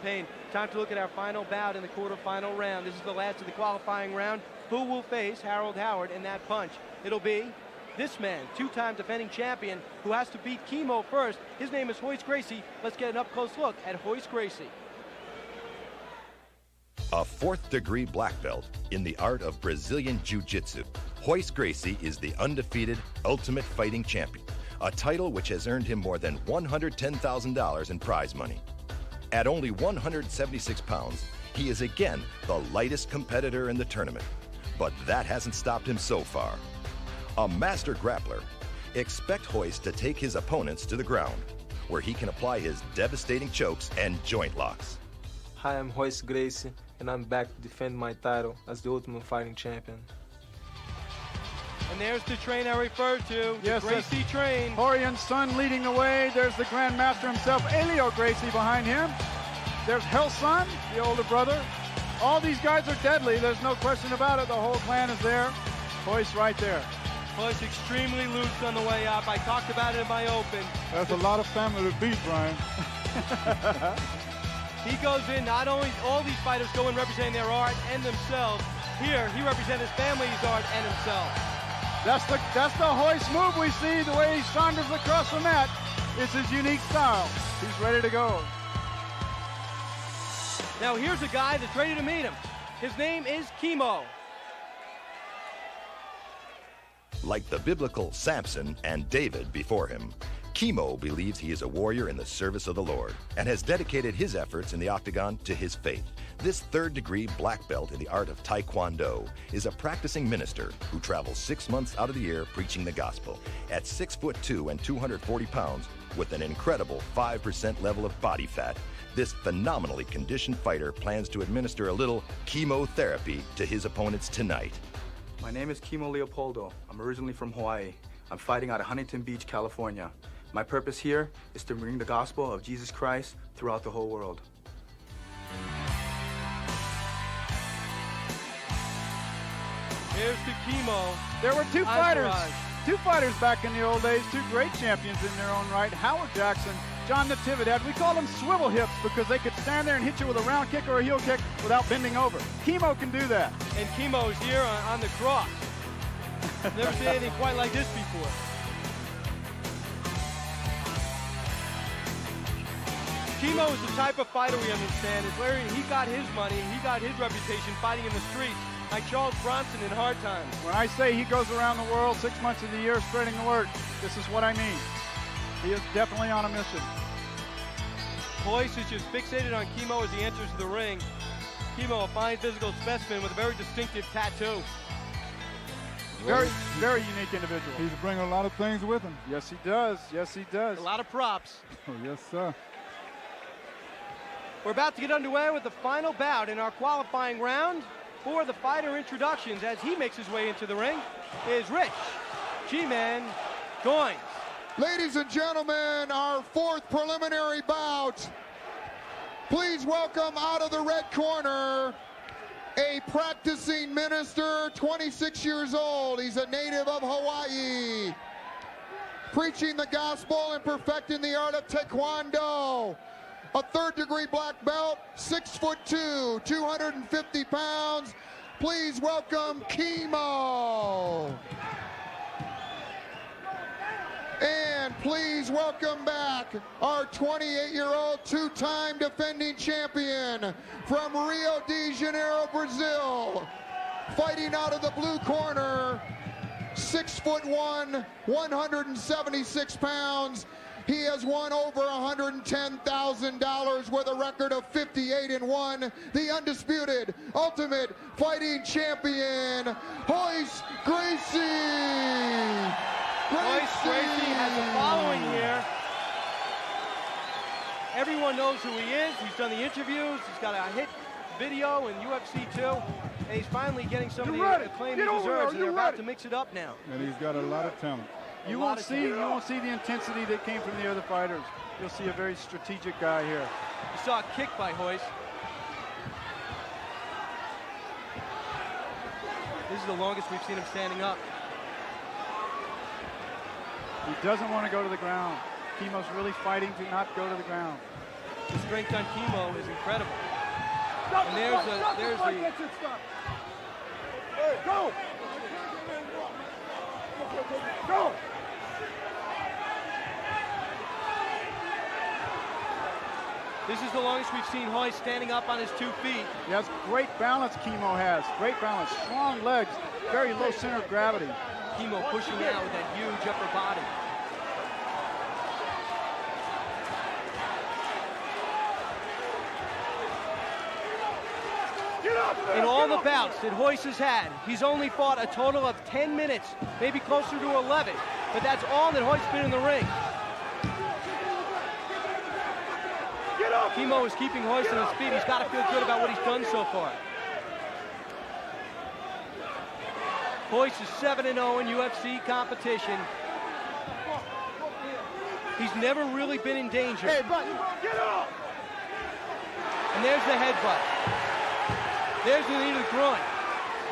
pain. Time to look at our final bout in the quarterfinal round. This is the last of the qualifying round. Who will face Harold Howard in that punch? It'll be this man, two-time defending champion, who has to beat Kimo first. His name is Royce Gracie. Let's get an up-close look at Royce Gracie. A fourth-degree black belt in the art of Brazilian Jiu-Jitsu, Royce Gracie is the undefeated Ultimate Fighting Champion, a title which has earned him more than $110,000 in prize money. At only 176 pounds, he is again the lightest competitor in the tournament. But that hasn't stopped him so far. A master grappler, expect Royce to take his opponents to the ground, where he can apply his devastating chokes and joint locks. Hi, I'm Royce Gracie, and I'm back to defend my title as the Ultimate Fighting Champion. And there's the train I referred to, yes, the Gracie train. Horian's son leading the way. There's the Grandmaster himself, Elio Gracie, behind him. There's Hell's son, the older brother. All these guys are deadly. There's no question about it. The whole clan is there. Royce right there. Royce extremely loose on the way up. I talked about it in my open. That's a lot of family to beat, Brian. He goes in, not only all these fighters go in representing their art and themselves. Here, he represents his family's art and himself. That's the Royce move we see, the way he saunters across the mat. It's his unique style. He's ready to go. Now here's a guy that's ready to meet him. His name is Kimo. Like the biblical Samson and David before him, Kimo believes he is a warrior in the service of the Lord and has dedicated his efforts in the octagon to his faith. This third-degree black belt in the art of Taekwondo is a practicing minister who travels 6 months out of the year preaching the gospel. At 6'2" and 240 pounds, with an incredible 5% level of body fat, this phenomenally conditioned fighter plans to administer a little chemotherapy to his opponents tonight. My name is Kimo Leopoldo. I'm originally from Hawaii. I'm fighting out of Huntington Beach, California. My purpose here is to bring the gospel of Jesus Christ throughout the whole world. Here's to Kimo. There were two fighters back in the old days, two great champions in their own right, Howard Jackson, John Natividad. We call them swivel hips because they could stand there and hit you with a round kick or a heel kick without bending over. Kimo can do that. And Kimo's here on the cross. Never seen anything quite like this before. Kimo is the type of fighter we understand. Is Larry, he got his money, he got his reputation fighting in the streets, like Charles Bronson in hard times. When I say he goes around the world 6 months of the year spreading the word, this is what I mean. He is definitely on a mission. Royce is just fixated on Kimo as he enters the ring. Kimo, a fine physical specimen with a very distinctive tattoo. Very, very unique individual. He's bringing a lot of things with him. Yes, he does. Yes, he does. A lot of props. Oh, yes, sir. We're about to get underway with the final bout in our qualifying round. For the fighter introductions, as he makes his way into the ring, is Rich G-Man Goins. Ladies and gentlemen, our fourth preliminary bout. Please welcome out of the red corner, a practicing minister, 26 years old. He's a native of Hawaii, preaching the gospel and perfecting the art of Taekwondo. A third-degree black belt, 6'2", 250 pounds. Please welcome Kimo. And please welcome back our 28-year-old two-time defending champion from Rio de Janeiro, Brazil. Fighting out of the blue corner, 6'1", 176 pounds. He has won over $110,000 with a record of 58-1. The undisputed Ultimate Fighting Champion, Royce Gracie. Royce Gracie has a following here. Everyone knows who he is. He's done the interviews. He's got a hit video in UFC 2. And he's finally getting some of the acclaim he deserves. And they're about to mix it up now. And he's got a lot of talent. You won't see the intensity that came from the other fighters. You'll see a very strategic guy here. You saw a kick by Royce. This is the longest we've seen him standing up. He doesn't want to go to the ground. Kimo's really fighting to not go to the ground. The strength on Kimo is incredible. And there's the Go! Go! This is the longest we've seen Royce standing up on his 2 feet. Yes, great balance Kimo has. Great balance, strong legs, very low center of gravity. Kimo pushing out with that huge upper body. In all the bouts that Royce has had, he's only fought a total of 10 minutes, maybe closer to 11. But that's all that Royce's been in the ring. Kimo is keeping Royce on his feet. He's got to feel good about what he's done so far. Royce is 7-0 in UFC competition. He's never really been in danger. Hey, Button, get up! And there's the headbutt. There's the knee to the groin.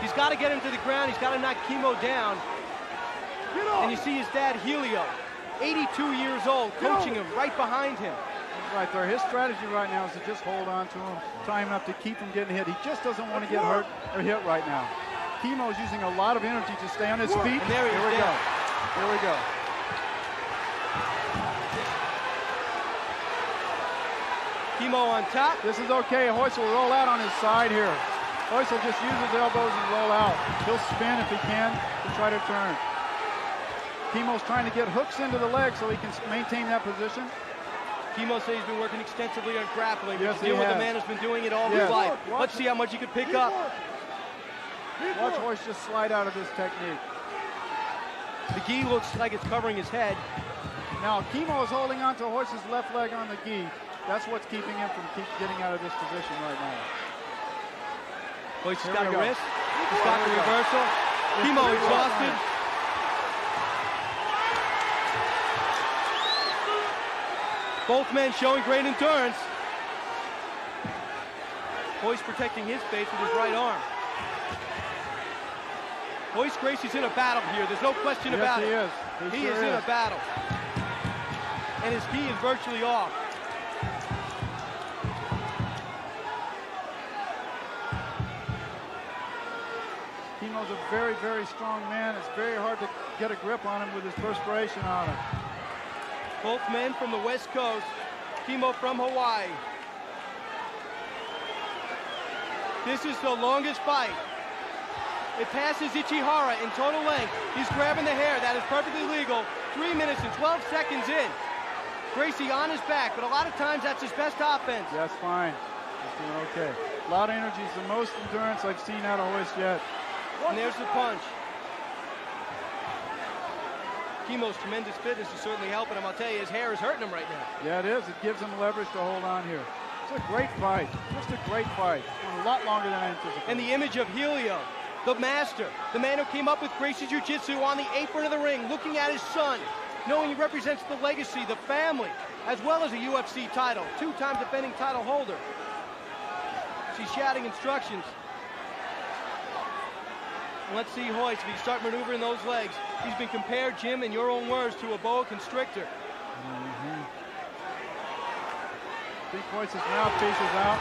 He's got to get him to the ground. He's got to knock Kimo down. Get up! And you see his dad, Helio, 82 years old, coaching him right behind him. Right there. His strategy right now is to just hold on to him, tie him up to keep him getting hit. He just doesn't want to get hurt or hit right now. Kimo's using a lot of energy to stay on his feet. And there he is. Here we go. Here we go. Kimo on top. This is okay. Royce will roll out on his side here. Royce will just use his elbows and roll out. He'll spin if he can to try to turn. Kimo's trying to get hooks into the leg so he can maintain that position. Kimo says he's been working extensively on grappling. Yes, to deal he with has. a man who's been doing it all Yes. his life. Let's see how much he can pick up. Watch Royce just slide out of this technique. The gi looks like it's covering his head. Now, Kimo is holding on to Royce's left leg on the gi. That's what's keeping him from getting out of this position right now. Royce has Here got we a go. wrist. He's got the reversal. Kimo exhausted. Both men showing great endurance. Royce protecting his face with his right arm. Royce Gracie's in a battle here. There's no question about it. Yes, he is. He is in a battle. And his gi is virtually off. Kimo's a very, very strong man. It's very hard to get a grip on him with his perspiration on him. Both men from the West Coast. Kimo from Hawaii. This is the longest fight. It passes Ichihara in total length. He's grabbing the hair. That is perfectly legal. 3 minutes and 12 seconds in. Gracie on his back, but a lot of times that's his best offense. That's fine. He's doing okay. A lot of energy. It's the most endurance I've seen out of Royce yet. And there's the punch. Kimo's tremendous fitness is certainly helping him. I'll tell you, his hair is hurting him right now. Yeah, it is. It gives him leverage to hold on here. It's a great fight. Just a great fight. A lot longer than I anticipated. And the image of Helio, the master, the man who came up with Gracie Jiu-Jitsu on the apron of the ring, looking at his son, knowing he represents the legacy, the family, as well as a UFC title, two-time defending title holder. She's shouting instructions. And let's see Royce, if he can start maneuvering those legs. He's been compared, Jim, in your own words, to a boa constrictor. I think Royce's mouthpiece is out.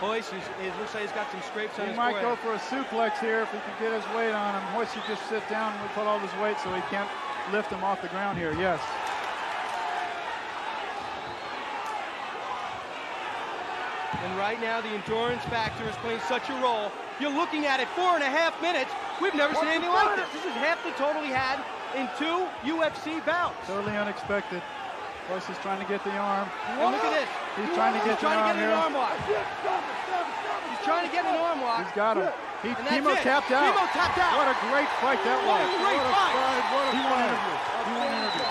Royce looks like he's got some scrapes on He his might forehead. go for a suplex here if he can get his weight on him. Royce should just sit down and put all his weight so he can't lift him off the ground here. Yes. And right now, the endurance factor is playing such a role. You're looking at it, 4.5 minutes. We've never seen anything like this. This is half the total he had in 2 UFC bouts. Totally unexpected. Royce is trying to get the arm. And look at this. He's trying to get the arm here. An arm lock. He's trying to get an arm lock. He's got him. And that's Kimo it. tapped out. Kimo tapped out. What a great fight that What was. a great fight. He won an interview. He won an interview.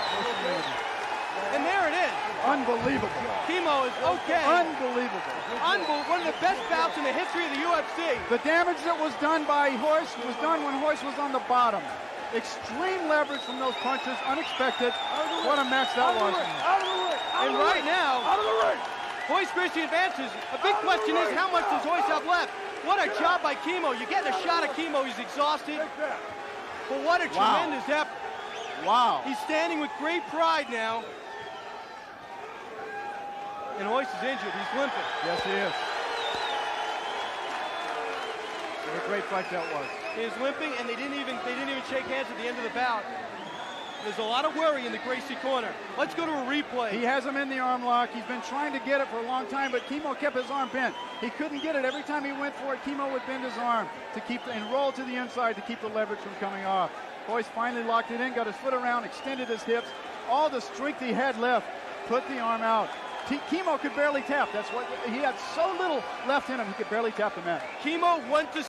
And there it is. Unbelievable. Kimo is okay. Unbelievable. One of the best bouts in the history of the UFC. The damage that was done by Royce was done when Royce was on the bottom. Extreme leverage from those punches, unexpected. What a match that was. And right now, Royce Gracie advances. A big question is, how much does Royce have left? What a job by Kimo. You're getting a shot at Kimo. He's exhausted. But what a tremendous effort. Wow. He's standing with great pride now. And Royce is injured. He's limping. Yes, he is. What a great fight that was. He is limping, and they didn't even shake hands at the end of the bout. There's a lot of worry in the Gracie corner. Let's go to a replay. He has him in the arm lock. He's been trying to get it for a long time, but Kimo kept his arm bent. He couldn't get it. Every time he went for it, Kimo would bend his arm to keep and roll to the inside to keep the leverage from coming off. Royce finally locked it in, got his foot around, extended his hips. All the strength he had left, put the arm out. Kimo could barely tap. That's what he had, so little left in him, he could barely tap the mat. Kimo went to